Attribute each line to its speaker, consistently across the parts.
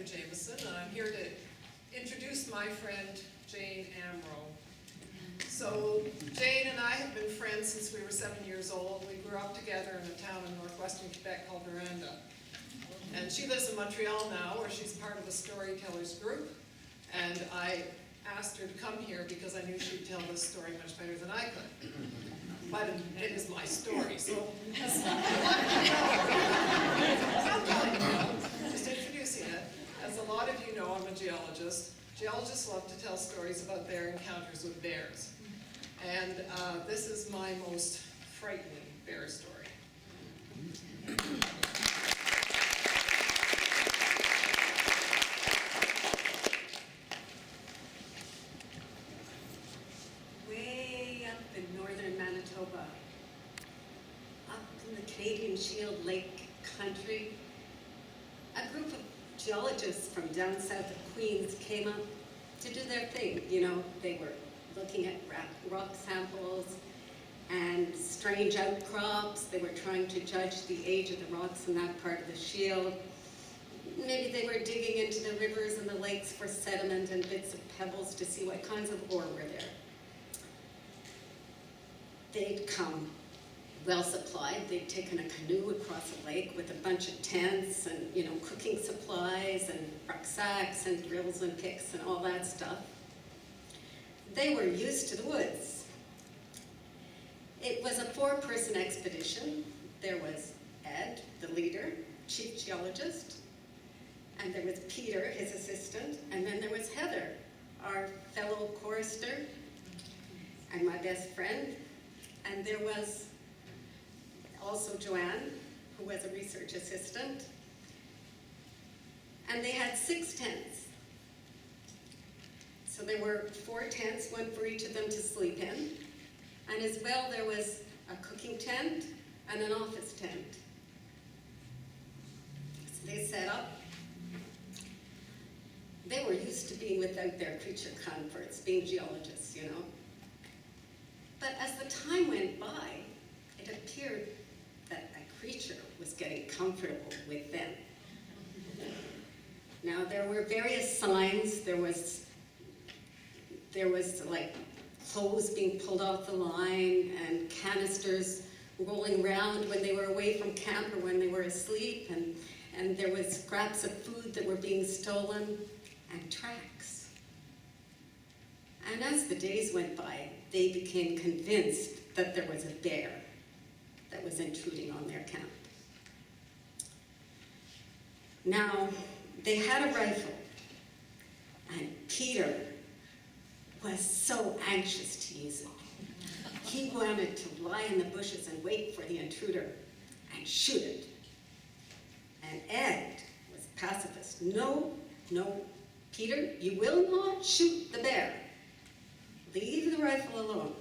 Speaker 1: Heather Jameson, and I'm here to introduce my friend Jane Amro. So Jane and I have been friends since we were 7 years old. We grew up together in a town in northwestern Quebec called Miranda. And she lives in Montreal now, where she's part of a storytellers group. And I asked her to come here because I knew she'd tell this story much better than I could. But it is my story, so just introducing it. As a lot of you know, I'm a geologist. Geologists love to tell stories about their encounters with bears. And this is my most frightening bear story.
Speaker 2: Way up in northern Manitoba, up in the Canadian Shield Lake country, a group of geologists from down south of Queens came up to do their thing. You know, they were looking at rock samples and strange outcrops. They were trying to judge the age of the rocks in that part of the shield. Maybe they were digging into the rivers and the lakes for sediment and bits of pebbles to see what kinds of ore were there. They'd come well supplied. They'd taken a canoe across a lake with a bunch of tents and, you know, cooking supplies and rucksacks and drills and picks and all that stuff. They were used to the woods. It was a 4-person expedition. There was Ed, the leader, chief geologist, and there was Peter, his assistant, and then there was Heather, our fellow chorister, and my best friend, and there was also Joanne, who was a research assistant, and they had 6 tents. So there were 4 tents, one for each of them to sleep in, and as well there was a cooking tent and an office tent. So they set up. They were used to being without their creature comforts, being geologists, you know. But as the time went by, it appeared that a creature was getting comfortable with them. Now, there were various signs. There was like clothes being pulled off the line and canisters rolling around when they were away from camp or when they were asleep, and there was scraps of food that were being stolen and tracks. And as the days went by, they became convinced that there was a bear that was intruding on their camp. Now, they had a rifle, and Peter was so anxious to use it. He wanted to lie in the bushes and wait for the intruder and shoot it. And Ed was pacifist. No, Peter, you will not shoot the bear. Leave the rifle alone.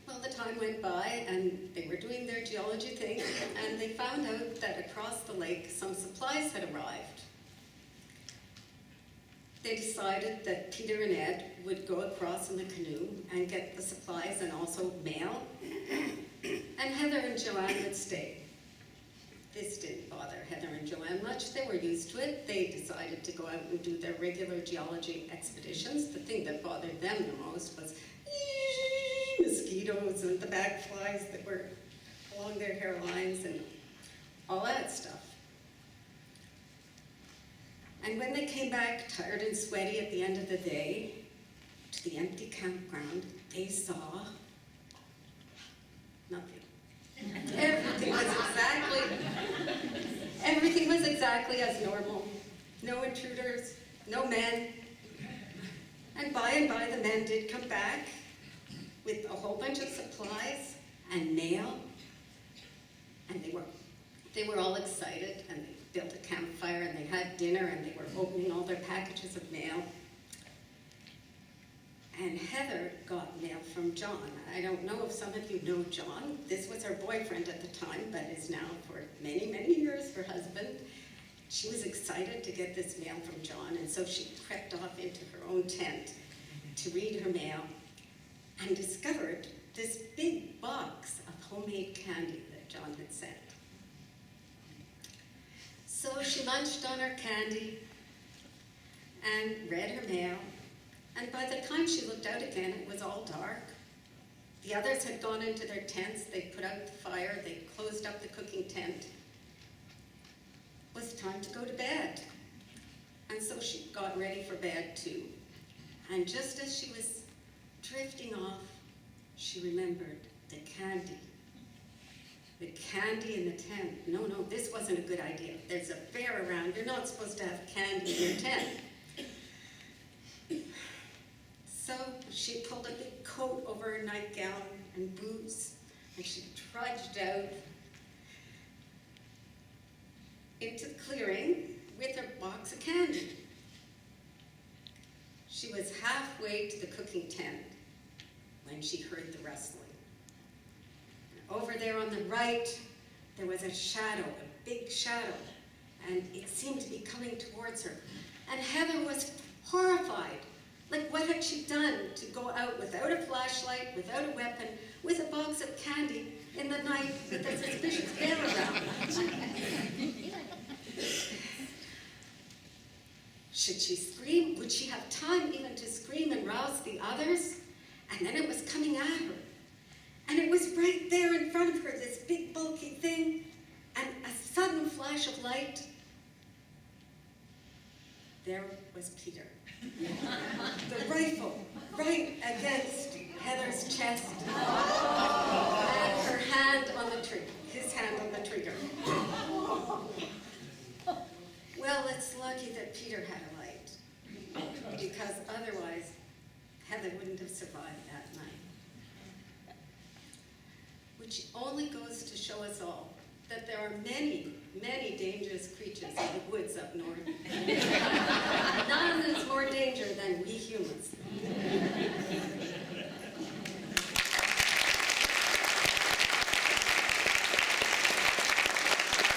Speaker 2: Well, the time went by and they were doing their geology thing, and they found out that across the lake some supplies had arrived. They decided that Peter and Ed would go across in the canoe and get the supplies and also mail, and Heather and Joanne would stay. This didn't bother Heather and Joanne much. They were used to it. They decided to go out and do their regular geology expeditions. The thing that bothered them the most was mosquitoes and the bag flies that were along their hairlines and all that stuff. And when they came back tired and sweaty at the end of the day to the empty campground, they saw nothing. Everything was exactly as normal. No intruders, no men. And by the men did come back with a whole bunch of supplies and mail. And they were all excited, and they built a campfire and they had dinner and they were opening all their packages of mail. And Heather got mail from John. I don't know if some of you know John. This was her boyfriend at the time, but is now for many, many years her husband. She was excited to get this mail from John, and so she crept off into her own tent to read her mail and discovered this big box of homemade candy that John had sent. lunched on her candy and read her mail, and by the time she looked out again, it was all dark. The others had gone into their tents, they'd put out the fire, they'd closed up the cooking tent. It was time to go to bed. And so she got ready for bed too. And just as she was drifting off, she remembered the candy. The candy in the tent. No, this wasn't a good idea. There's a fair around. You're not supposed to have candy in your tent. So she pulled a big coat over her nightgown and boots, and she trudged out into the clearing with her box of candy. She was halfway to the cooking tent when she heard the rustling. Over there on the right, there was a shadow, a big shadow, and it seemed to be coming towards her. And Heather was horrified. Like, what had she done to go out without a flashlight, without a weapon, with a box of candy in the night with a suspicious bear around? Should she scream? Would she have time even to scream and rouse the others? And then it was coming at her. And it was right there in front of her, this big bulky thing, and a sudden flash of light. There was Peter. The rifle right against Heather's chest, and her hand on the trigger, his hand on the trigger. Well, it's lucky that Peter had a light, because otherwise Heather wouldn't have survived that night. Which only goes to show us all that there are many, many dangerous creatures in the woods up north.